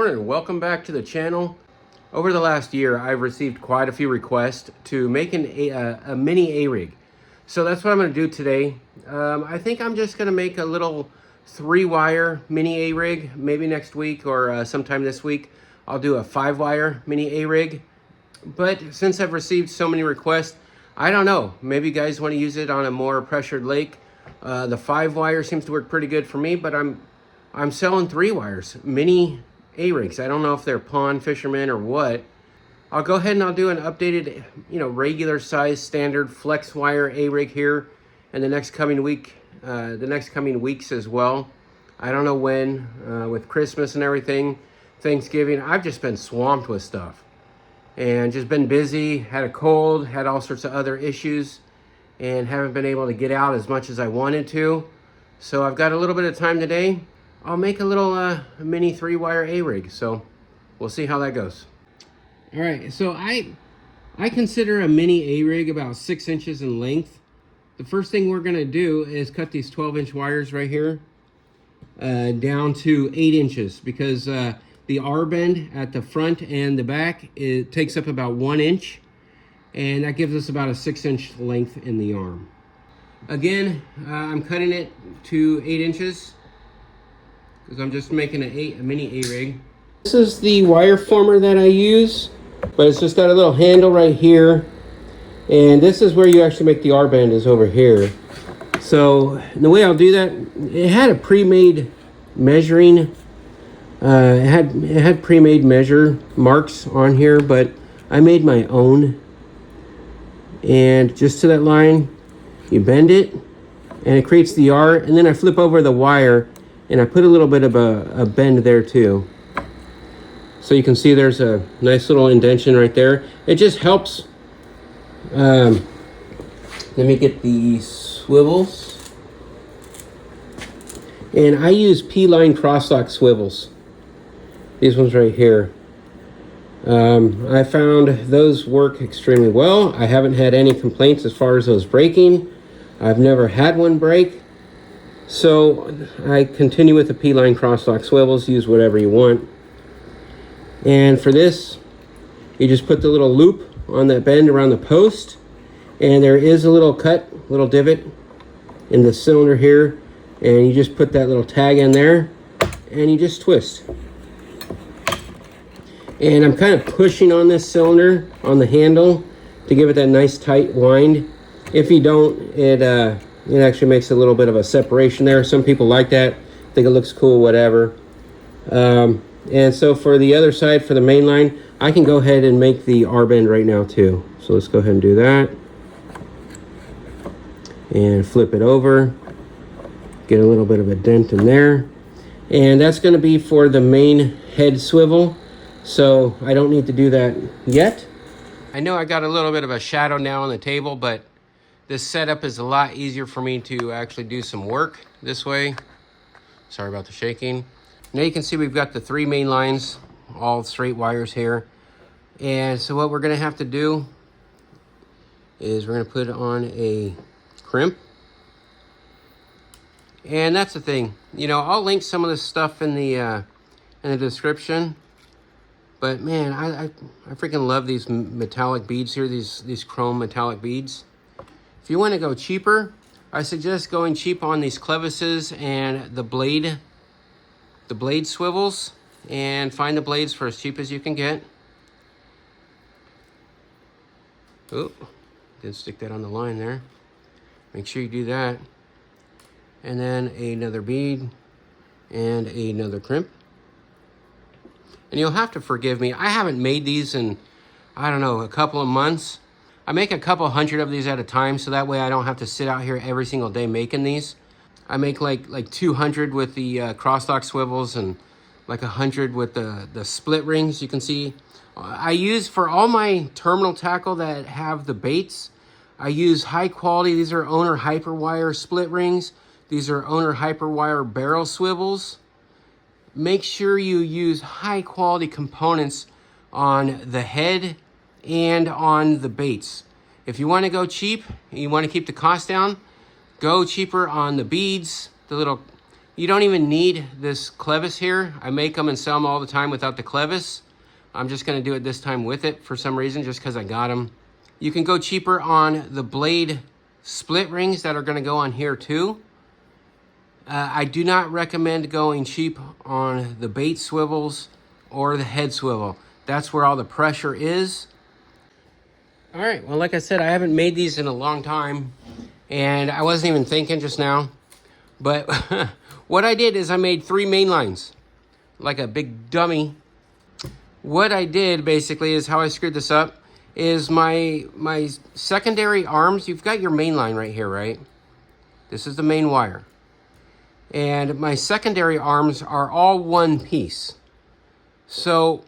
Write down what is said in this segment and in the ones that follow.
morning, welcome back to the channel. Over the last year, I've received quite a few requests to make a mini A-rig. So that's what I'm going to do today. I think I'm just going to make a little 3-wire mini A-rig. Maybe next week or sometime this week, I'll do a 5-wire mini A-rig. But since I've received so many requests, I don't know. Maybe you guys want to use it on a more pressured lake. The 5-wire seems to work pretty good for me, but I'm selling 3-wires, mini A-rigs. I don't know if they're pond fishermen or what. I'll go ahead and I'll do an updated, regular size standard flex wire A-rig here in the next coming week, the next coming weeks as well. I don't know when, with Christmas and everything, Thanksgiving, I've just been swamped with stuff and just been busy, had a cold, had all sorts of other issues, and haven't been able to get out as much as I wanted to. So I've got a little bit of time today. I'll make a little mini 3-wire A-rig, so we'll see how that goes. All right, so I consider a mini A-rig about 6 inches in length. The first thing we're gonna do is cut these 12-inch wires right here down to 8 inches because the R-bend at the front and the back, it takes up about 1 inch, and that gives us about a 6-inch length in the arm. Again, I'm cutting it to 8 inches because I'm just making a mini A-rig. This is the wire former that I use, but it's just got a little handle right here, and this is where you actually make the R-bend, is over here. So the way I'll do that, it had a pre-made measuring, it had pre-made measure marks on here, but I made my own. And just to that line, you bend it, and it creates the R, and then I flip over the wire, and I put a little bit of a bend there too. So you can see there's a nice little indentation right there. It just helps. Let me get the swivels. And I use P-line Crosslock swivels. These ones right here. I found those work extremely well. I haven't had any complaints as far as those breaking. I've never had one break. So I continue with the P-line Crosslock swivels. Use whatever you want. And for this, you just put the little loop on that bend around the post. And there is a little cut, little divot in the cylinder here. And you just put that little tag in there and you just twist. And I'm kind of pushing on this cylinder on the handle to give it that nice tight wind. If you don't, it actually makes a little bit of a separation there. Some people like that, think it looks cool, whatever. And so for the other side, for the main line, I can go ahead and make the R-bend right now too. So let's go ahead and do that. And flip it over. Get a little bit of a dent in there. And that's going to be for the main head swivel. So I don't need to do that yet. I know I got a little bit of a shadow now on the table, but this setup is a lot easier for me to actually do some work this way. Sorry about the shaking. Now you can see we've got the 3 main lines, all straight wires here. And so what we're gonna have to do is we're gonna put on a crimp. And that's the thing, I'll link some of this stuff in the description. But man, I freaking love these metallic beads here, these chrome metallic beads. If you want to go cheaper, I suggest going cheap on these Clevises and the blade swivels, and find the blades for as cheap as you can get. Oh, didn't stick that on the line there. Make sure you do that. And then another bead and another crimp. And you'll have to forgive me. I haven't made these in, I don't know, a couple of months. I make a couple hundred of these at a time, so that way I don't have to sit out here every single day making these. I make like 200 with the Crosslock swivels and like 100 with the split rings. You can see I use, for all my terminal tackle that have the baits, I use high quality. These are Owner Hyperwire split rings. These are Owner Hyperwire barrel swivels. Make sure you use high quality components on the head and on the baits. If you want to go cheap, you want to keep the cost down, go cheaper on the beads, the little You don't even need this Clevis here. I make them and sell them all the time without the Clevis. I'm just gonna do it this time with it for some reason, just because I got them. You can go cheaper on the blade split rings that are gonna go on here too. I do not recommend going cheap on the bait swivels or the head swivel. That's where all the pressure is. All right, well, like I said, I haven't made these in a long time, and I wasn't even thinking just now, but what I did is I made 3 main lines, like a big dummy. What I did basically is how I screwed this up is my secondary arms. You've got your main line right here, right? This is the main wire. And my secondary arms are all one piece. So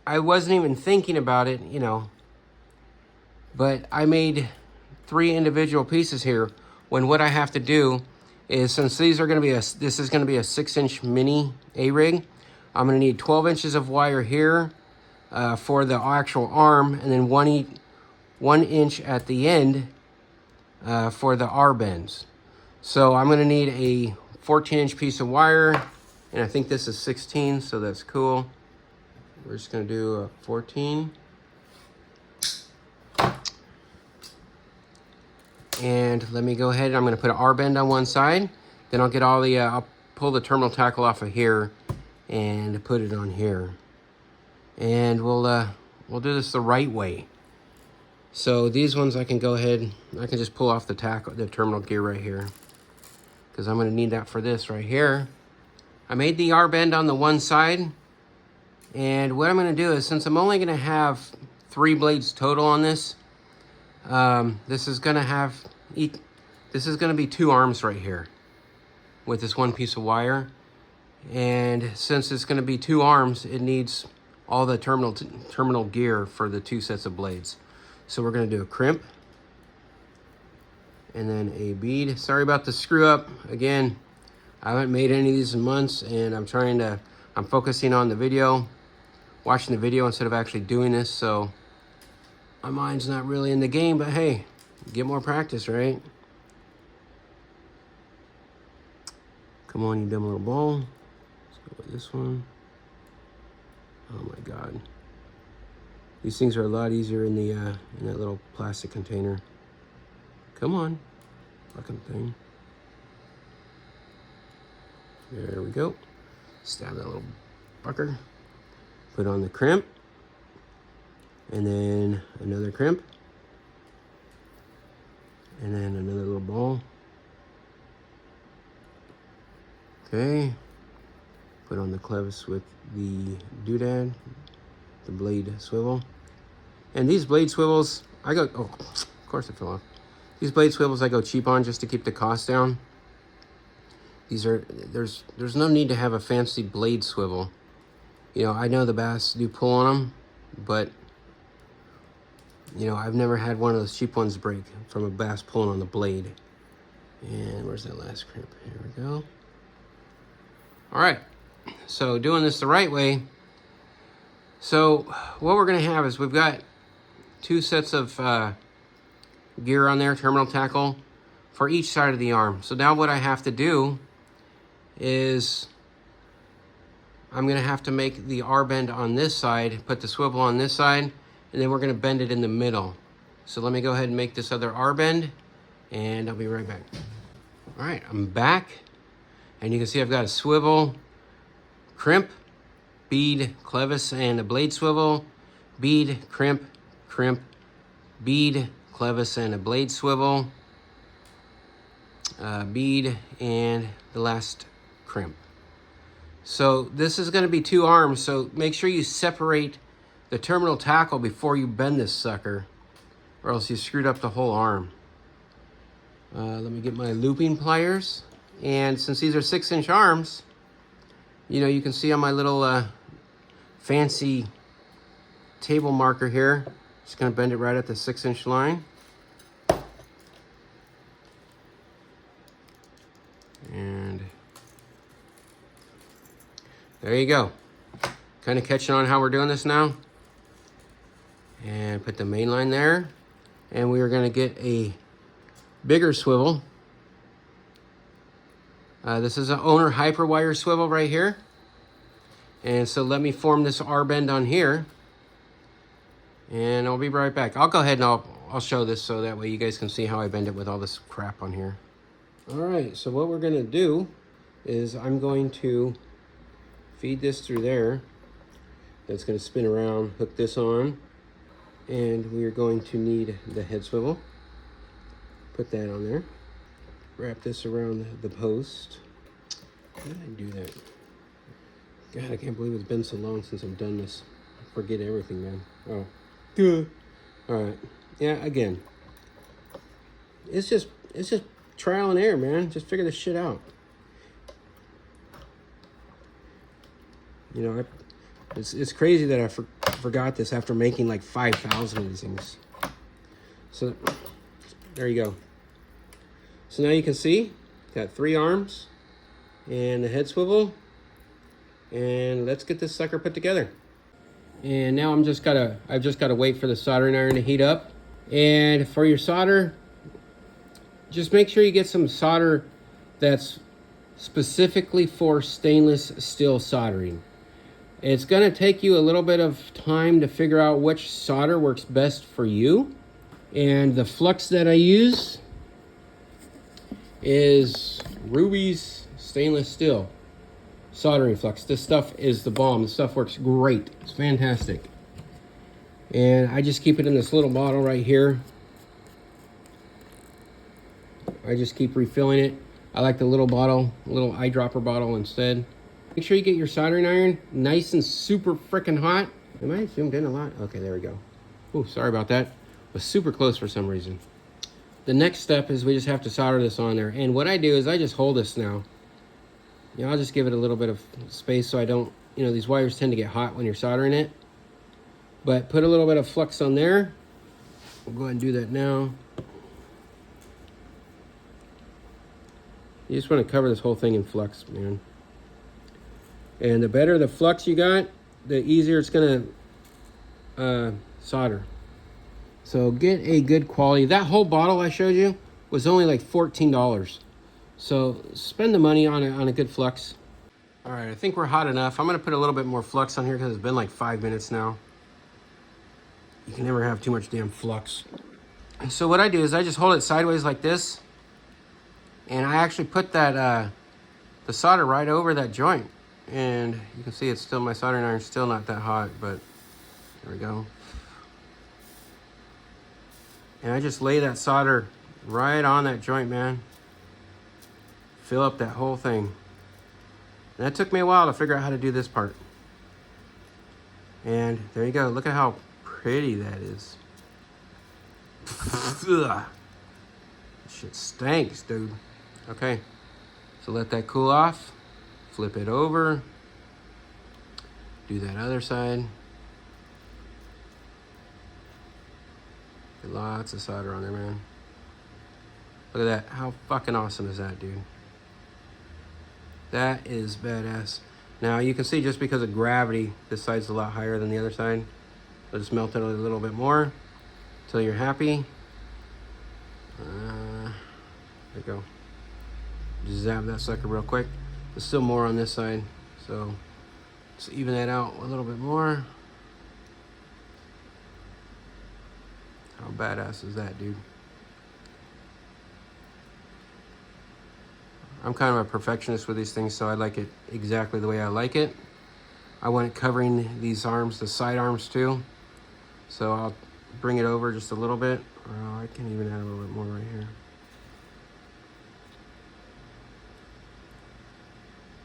I wasn't even thinking about it, you know, but I made 3 individual pieces here, when what I have to do is, since these are going to be this is going to be a 6-inch mini A-rig, I'm going to need 12 inches of wire here for the actual arm, and then 1 inch at the end for the R-bends. So I'm going to need a 14-inch piece of wire, and I think this is 16, so that's cool. We're just going to do a 14. And let me go ahead, I'm going to put an R-bend on one side. Then I'll get all the, I'll pull the terminal tackle off of here and put it on here. And we'll do this the right way. So these ones I can go ahead, I can just pull off the tackle, the terminal gear right here, because I'm going to need that for this right here. I made the R-bend on the one side. And what I'm going to do is, since I'm only going to have 3 blades total on this, this is going to be 2 arms right here with this 1 piece of wire. And since it's going to be 2 arms, it needs all the terminal gear for the 2 sets of blades. So we're going to do a crimp and then a bead. Sorry about the screw up. Again, I haven't made any of these in months, and I'm focusing on the video, watching the video instead of actually doing this. So my mind's not really in the game, but hey, get more practice, right? Come on, you dumb little ball. Let's go with this one. Oh my God. These things are a lot easier in that little plastic container. Come on, fucking thing. There we go. Stab that little fucker. Put on the crimp. And then another crimp. And then another little ball. Okay. Put on the clevis with the doodad, the blade swivel. And these blade swivels, oh, of course it fell off. These blade swivels I go cheap on just to keep the cost down. There's no need to have a fancy blade swivel. You know, I know the bass do pull on them, but you know, I've never had one of those cheap ones break from a bass pulling on the blade. And where's that last crimp? Here we go. All right, so doing this the right way. So what we're gonna have is we've got 2 sets of gear on there, terminal tackle, for each side of the arm. So now what I have to do is I'm gonna have to make the R-bend on this side, put the swivel on this side, and then we're gonna bend it in the middle. So let me go ahead and make this other R-bend, and I'll be right back. All right, I'm back, and you can see I've got a swivel, crimp, bead, clevis, and a blade swivel, bead, crimp, crimp, bead, clevis, and a blade swivel, bead, and the last crimp. So this is going to be 2 arms, so make sure you separate the terminal tackle before you bend this sucker, or else you screwed up the whole arm. Let me get my looping pliers, and since these are 6-inch arms, you know, you can see on my little fancy table marker here, just going to bend it right at the 6-inch line. And there you go. Kind of catching on how we're doing this now. And put the main line there. And we are going to get a bigger swivel. This is an owner Hyperwire swivel right here. And so let me form this R-bend on here. And I'll be right back. I'll go ahead and I'll show this so that way you guys can see how I bend it with all this crap on here. All right, so what we're gonna do is I'm going to feed this through there. That's gonna spin around, hook this on, and we're going to need the head swivel. Put that on there. Wrap this around the post. How did I do that? God, I can't believe it's been so long since I've done this. I forget everything, man. Oh, good. All right. Yeah, again. It's just trial and error, man. Just figure this shit out. You know, it's crazy that I forgot this after making like 5,000 of these things. So, there you go. So now you can see, got 3 arms and the head swivel. And let's get this sucker put together. And now I've just gotta wait for the soldering iron to heat up. And for your solder, just make sure you get some solder that's specifically for stainless steel soldering. It's gonna take you a little bit of time to figure out which solder works best for you. And the flux that I use is Ruby's stainless steel soldering flux. This stuff is the bomb. This stuff works great. It's fantastic. And I just keep it in this little bottle right here. I just keep refilling it. I like the little bottle, little eyedropper bottle instead. Make sure you get your soldering iron nice and super freaking hot. Am I zoomed in a lot? Okay, there we go. Oh, sorry about that. Was super close for some reason. The next step is we just have to solder this on there. And what I do is I just hold this now. You know, I'll just give it a little bit of space so I don't, you know, these wires tend to get hot when you're soldering it. But put a little bit of flux on there. We'll go ahead and do that now. You just want to cover this whole thing in flux, man. And the better the flux you got, the easier it's going to solder. So get a good quality. That whole bottle I showed you was only like $14. So spend the money on a good flux. All right, I think we're hot enough. I'm gonna put a little bit more flux on here because it's been like 5 minutes now. You can never have too much damn flux. So what I do is I just hold it sideways like this, and I actually put that the solder right over that joint. And you can see it's still, my soldering iron's still not that hot, but there we go. And I just lay that solder right on that joint, man. Fill up that whole thing. And that took me a while to figure out how to do this part. And there you go. Look at how pretty that is. Ugh. Shit stinks, dude. Okay. So let that cool off. Flip it over. Do that other side. Get lots of solder on there, man. Look at that. How fucking awesome is that, dude? That is badass. Now you can see just because of gravity, this side's a lot higher than the other side. So just melt it a little bit more until you're happy. There you go. Just zap that sucker real quick. There's still more on this side, so let's even that out a little bit more. How badass is that, dude? I'm kind of a perfectionist with these things, so I like it exactly the way I like it. I want it covering these arms, the side arms too. So I'll bring it over just a little bit. Oh, I can even add a little bit more right here.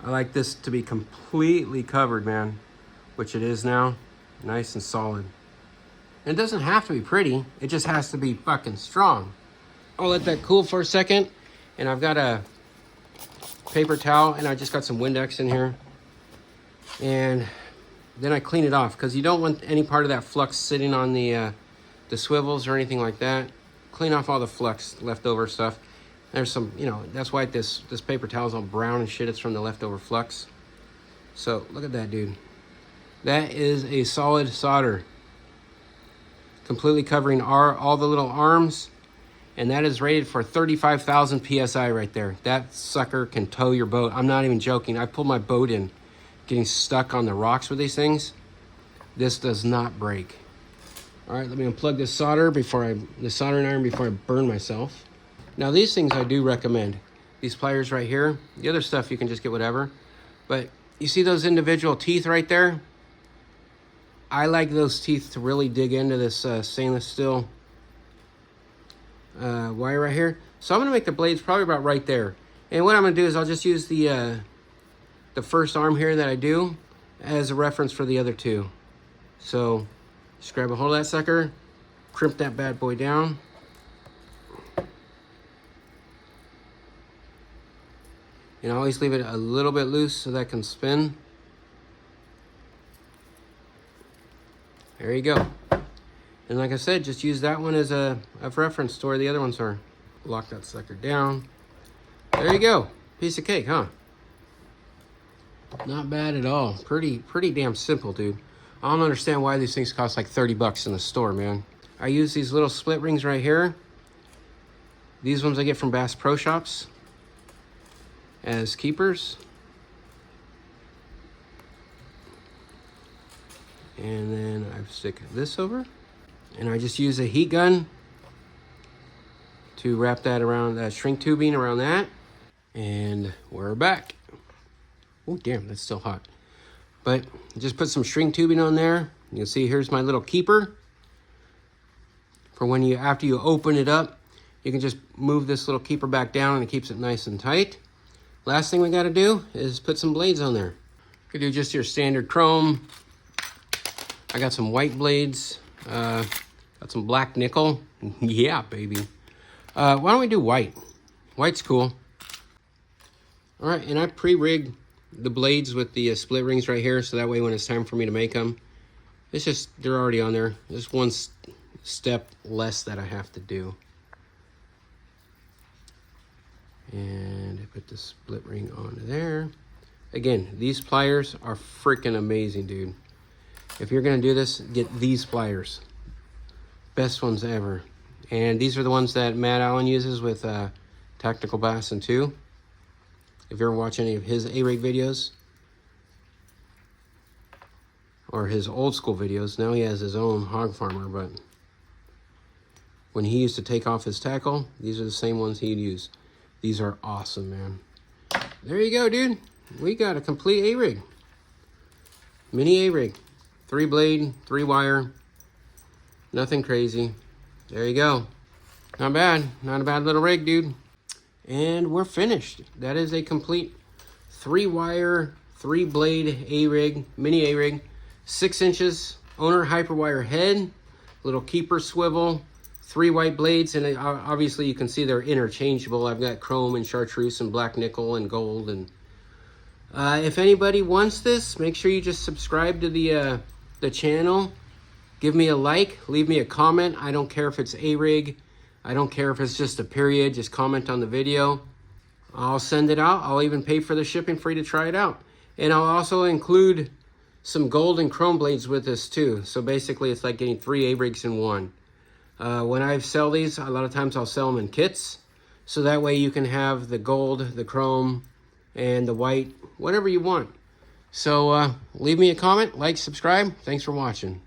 I like this to be completely covered, man, which it is now. Nice and solid. And it doesn't have to be pretty. It just has to be fucking strong. I'll let that cool for a second. And I've got a paper towel and I just got some Windex in here. And then I clean it off because you don't want any part of that flux sitting on the swivels or anything like that. Clean off all the flux, leftover stuff. There's some, you know, that's why this paper towel is all brown and shit. It's from the leftover flux. So look at that, dude. That is a solid solder. Completely covering all the little arms And that is rated for 35,000 PSI right there. That sucker can tow your boat. I'm not even joking. I pulled my boat in, getting stuck on the rocks with these things. This does not break. All right, let me unplug this the soldering iron before I burn myself. Now these things I do recommend. These pliers right here. The other stuff you can just get whatever. But you see those individual teeth right there? I like those teeth to really dig into this stainless steel wire right here. So I'm gonna make the blades probably about right there. And what I'm gonna do is I'll just use the first arm here that I do as a reference for the other two. So just grab a hold of that sucker, crimp that bad boy down. And always leave it a little bit loose so that can spin. There you go. And like I said, just use that one as a reference to where the other ones are. Lock that sucker down. There you go. Piece of cake, huh? Not bad at all. Pretty damn simple, dude. I don't understand why these things cost like 30 bucks in the store, man. I use these little split rings right here. These ones I get from Bass Pro Shops as keepers. And then I stick this over. And I just use a heat gun to wrap that around, that shrink tubing around that. And we're back. Oh, damn, that's still hot. But just put some shrink tubing on there. You'll see here's my little keeper. For when you, after you open it up, you can just move this little keeper back down and it keeps it nice and tight. Last thing we gotta do is put some blades on there. You could do just your standard chrome. I got some white blades. Got some black nickel. Yeah, baby. Why don't we do white? White's cool. All right, and I pre-rigged the blades with the split rings right here, so that way when it's time for me to make them, it's just, they're already on there. There's one step less that I have to do. And I put the split ring onto there. Again, these pliers are freaking amazing, dude. If you're gonna do this, get these pliers. Best ones ever. And these are the ones that Matt Allen uses with Tactical Bassin 2. If you ever watch any of his A-rig videos, or his old school videos, now he has his own hog farmer, but when he used to take off his tackle, these are the same ones he'd use. These are awesome, man. There you go, dude. We got a complete A-rig. Mini A-rig. 3 blade, 3 wire. Nothing crazy. There you go. Not bad. Not a bad little rig, dude. And we're finished. That is a complete 3 wire, 3 blade A-rig, mini A-rig. 6 inches, owner Hyperwire head, little keeper swivel, 3 white blades, and obviously you can see they're interchangeable. I've got chrome and chartreuse and black nickel and gold. And if anybody wants this, make sure you just subscribe to the channel. Give me a like, leave me a comment. I don't care if it's A-rig. I don't care if it's just a period. Just comment on the video. I'll send it out. I'll even pay for the shipping for you to try it out. And I'll also include some gold and chrome blades with this too. So basically it's like getting 3 A-rigs in one. When I sell these, a lot of times I'll sell them in kits. So that way you can have the gold, the chrome, and the white, whatever you want. So leave me a comment, like, subscribe. Thanks for watching.